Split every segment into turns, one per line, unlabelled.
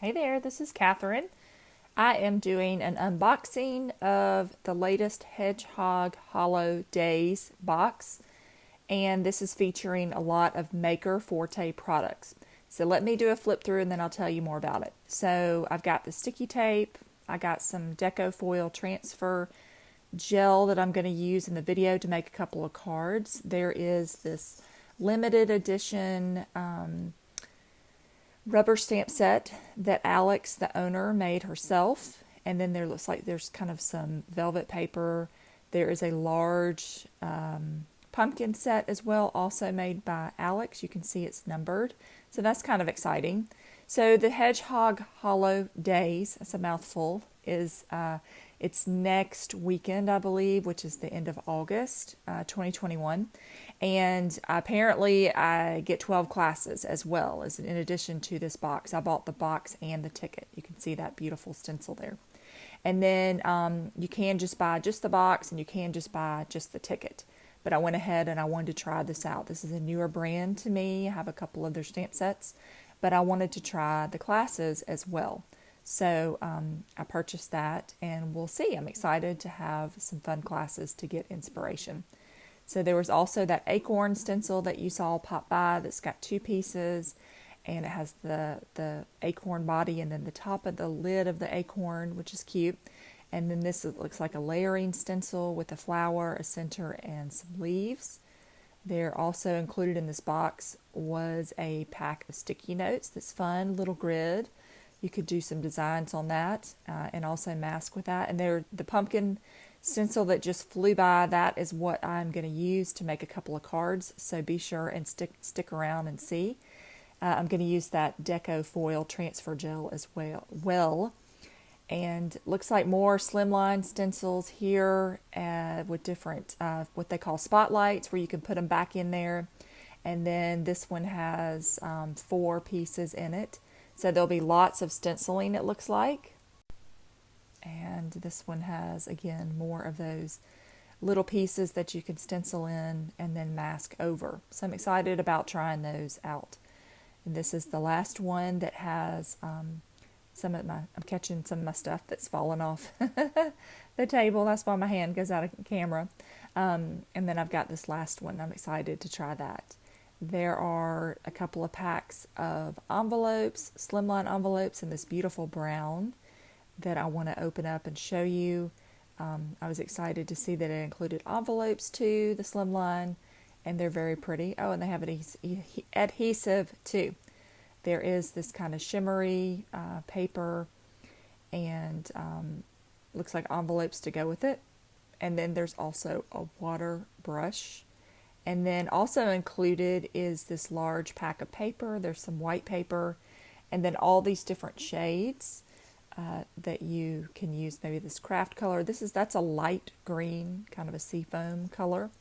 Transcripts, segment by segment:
Hey there, this is Katherine. I am doing an unboxing of the latest Hedgehog Hollow Days Box, and this is featuring a lot of Maker Forte products. So let me do a flip through and then I'll tell you more about it. So I've got the sticky tape, I got some Deco Foil Transfer Gel that I'm going to use in the video to make a couple of cards. There is this limited edition rubber stamp set that Alex, the owner, made herself. And then there looks like there's kind of some velvet paper. There is a large pumpkin set as well, also made by Alex. You can see it's numbered. So that's kind of exciting. So the Hedgehog Hollow Days, that's a mouthful, is it's next weekend, I believe, which is the end of August 2021. And apparently I get 12 classes as well, as in addition to this box. I bought the box and the ticket. You can see that beautiful stencil there. And then you can just buy just the box and you can just buy just the ticket. But I went ahead and I wanted to try this out. This is a newer brand to me. I have a couple of their stamp sets, but I wanted to try the classes as well. So I purchased that and we'll see. I'm excited to have some fun classes to get inspiration. So there was also that acorn stencil that you saw pop by that's got two pieces, and it has the acorn body and then the top of the lid of the acorn, which is cute. And then this looks like a layering stencil with a flower, a center, and some leaves. There also included in this box was a pack of sticky notes. That's fun, little grid. You could do some designs on that and also mask with that. And the pumpkin stencil that just flew by, that is what I'm going to use to make a couple of cards. So be sure and stick around and see. I'm going to use that Deco Foil Transfer Gel as well. And looks like more Slimline stencils here with different, what they call spotlights, where you can put them back in there. And then this one has 4 pieces in it. So there'll be lots of stenciling, it looks like. And this one has, again, more of those little pieces that you can stencil in and then mask over. So I'm excited about trying those out. And this is the last one that has I'm catching some of my stuff that's fallen off the table. That's why my hand goes out of camera. And then I've got this last one. I'm excited to try that. There are a couple of packs of envelopes, Slimline envelopes in this beautiful brown that I want to open up and show you. I was excited to see that it included envelopes too, the Slimline, and they're very pretty. Oh, and they have adhesive too. There is this kind of shimmery paper and looks like envelopes to go with it. And then there's also a water brush. And then also included is this large pack of paper. There's some white paper and then all these different shades that you can use. Maybe this craft color. That's a light green, kind of a seafoam color.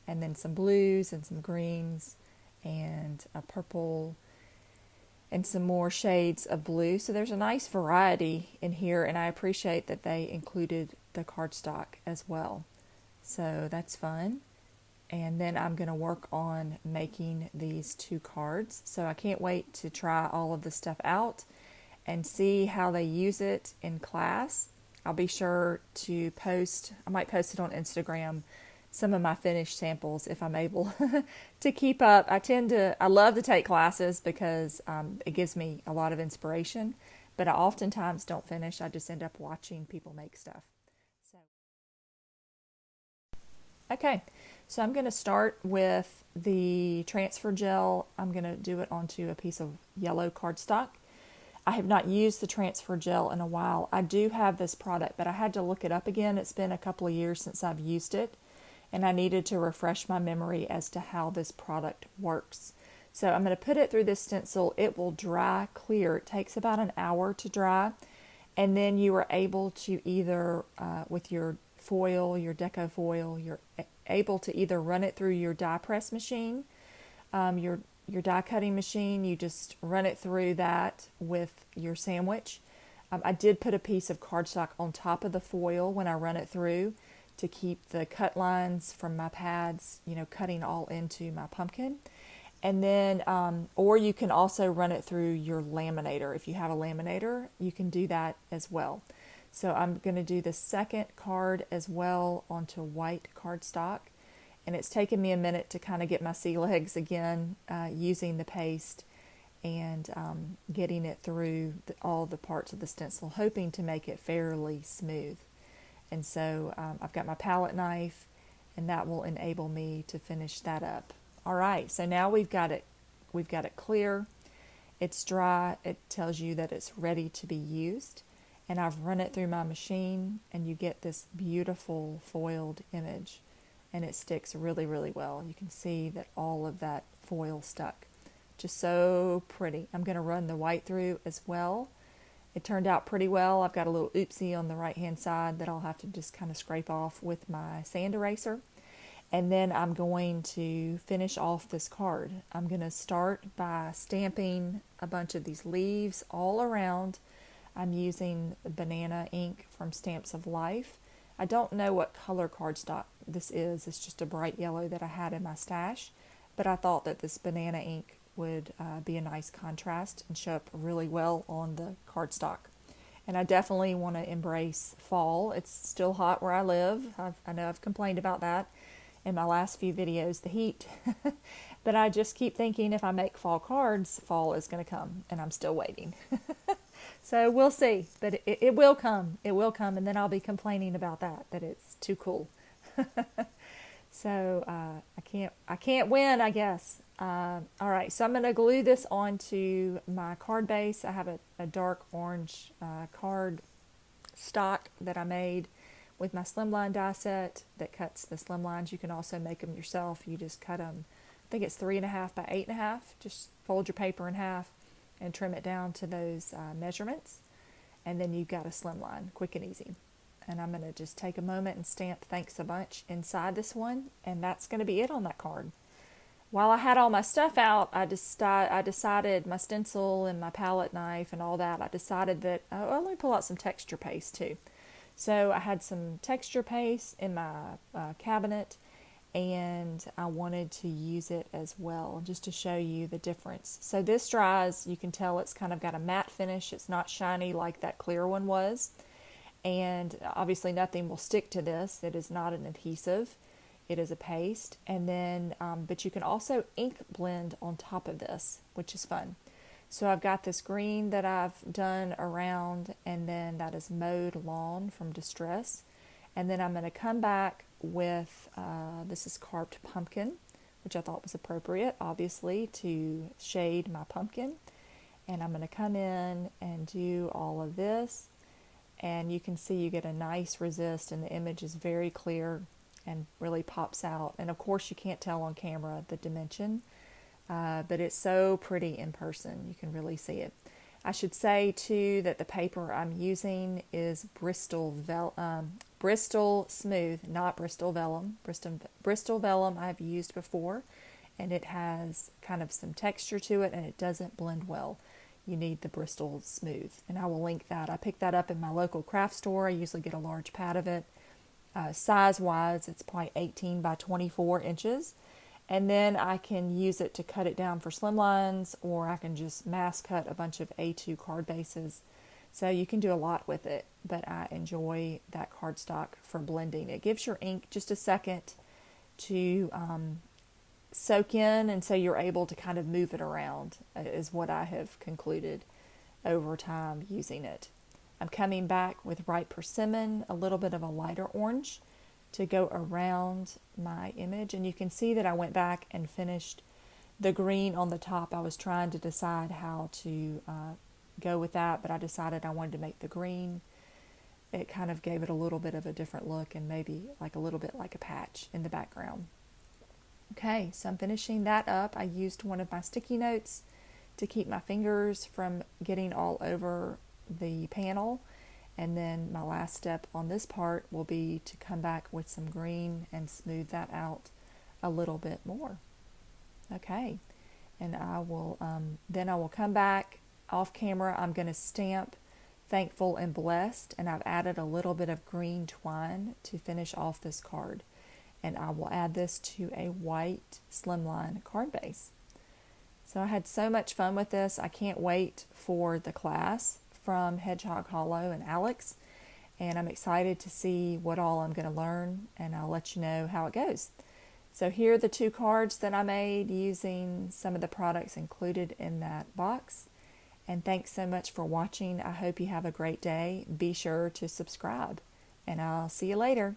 And then some blues and some greens and a purple and some more shades of blue. So there's a nice variety in here, and I appreciate that they included the cardstock as well. So that's fun. And then I'm going to work on making these 2 cards. So I can't wait to try all of this stuff out and see how they use it in class. I'll be sure to I might post it on Instagram, some of my finished samples if I'm able to keep up. I love to take classes because it gives me a lot of inspiration, but I oftentimes don't finish. I just end up watching people make stuff. Okay, so I'm going to start with the transfer gel. I'm going to do it onto a piece of yellow cardstock. I have not used the transfer gel in a while. I do have this product, but I had to look it up again. It's been a couple of years since I've used it, and I needed to refresh my memory as to how this product works. So I'm going to put it through this stencil. It will dry clear. It takes about an hour to dry, and then you are able to either, with your foil, your Deco Foil, you're able to either run it through your die press machine, your die cutting machine. You just run it through that with your sandwich. I did put a piece of cardstock on top of the foil when I run it through to keep the cut lines from my pads, cutting all into my pumpkin. And then, or you can also run it through your laminator. If you have a laminator, you can do that as well. So I'm going to do the second card as well onto white cardstock. And it's taken me a minute to kind of get my sea legs again using the paste and getting it through all the parts of the stencil, hoping to make it fairly smooth. And so I've got my palette knife, and that will enable me to finish that up. All right, so now we've got it clear. It's dry. It tells you that it's ready to be used. And I've run it through my machine, and you get this beautiful foiled image. And it sticks really, really well. You can see that all of that foil stuck. Just so pretty. I'm going to run the white through as well. It turned out pretty well. I've got a little oopsie on the right-hand side that I'll have to just kind of scrape off with my sand eraser. And then I'm going to finish off this card. I'm going to start by stamping a bunch of these leaves all around. I'm using banana ink from Stamps of Life. I don't know what color cardstock this is. It's just a bright yellow that I had in my stash. But I thought that this banana ink would be a nice contrast and show up really well on the cardstock. And I definitely want to embrace fall. It's still hot where I live. I know I've complained about that in my last few videos, the heat. But I just keep thinking if I make fall cards, fall is going to come, and I'm still waiting. So we'll see, but it will come. It will come, and then I'll be complaining about that it's too cool. So I can't win, I guess. All right, so I'm going to glue this onto my card base. I have a dark orange card stock that I made with my Slimline die set that cuts the slimlines. You can also make them yourself. You just cut them, I think it's 3.5 by 8.5. Just fold your paper in half and trim it down to those measurements. And then you've got a slimline, quick and easy. And I'm going to just take a moment and stamp "Thanks a bunch" inside this one. And that's going to be it on that card. While I had all my stuff out, I decided, my stencil and my palette knife and all that, I decided that, let me pull out some texture paste too. So I had some texture paste in my cabinet, and I wanted to use it as well, just to show you the difference. So this dries, you can tell it's kind of got a matte finish. It's not shiny like that clear one was. And obviously nothing will stick to this. It is not an adhesive. It is a paste. And then, but you can also ink blend on top of this, which is fun. So I've got this green that I've done around, and then that is Mowed Lawn from Distress. And then I'm going to come back with, this is Carved Pumpkin, which I thought was appropriate, obviously, to shade my pumpkin. And I'm going to come in and do all of this. And you can see you get a nice resist, and the image is very clear and really pops out. And of course you can't tell on camera the dimension, but it's so pretty in person. You can really see it. I should say too that the paper I'm using is Bristol Smooth, not Bristol Vellum. Bristol Vellum I've used before, and it has kind of some texture to it, and it doesn't blend well. You need the Bristol Smooth, and I will link that. I picked that up in my local craft store. I usually get a large pad of it. Size-wise, it's probably 18 by 24 inches. And then I can use it to cut it down for slimlines, or I can just mass cut a bunch of A2 card bases. So you can do a lot with it, but I enjoy that cardstock for blending. It gives your ink just a second to soak in, and so you're able to kind of move it around, is what I have concluded over time using it. I'm coming back with Ripe Persimmon, a little bit of a lighter orange, to go around my image. And you can see that I went back and finished the green on the top. I was trying to decide how to go with that, but I decided I wanted to make the green. It kind of gave it a little bit of a different look, and maybe like a little bit like a patch in the background. Okay, so I'm finishing that up. I used one of my sticky notes to keep my fingers from getting all over the panel. And then my last step on this part will be to come back with some green and smooth that out a little bit more. Okay, and I will then I will come back off camera. I'm going to stamp Thankful and Blessed, and I've added a little bit of green twine to finish off this card. And I will add this to a white slimline card base. So I had so much fun with this. I can't wait for the class from Hedgehog Hollow and Alex, and I'm excited to see what all I'm going to learn, and I'll let you know how it goes. So here are the 2 cards that I made using some of the products included in that box. And thanks so much for watching. I hope you have a great day. Be sure to subscribe, and I'll see you later.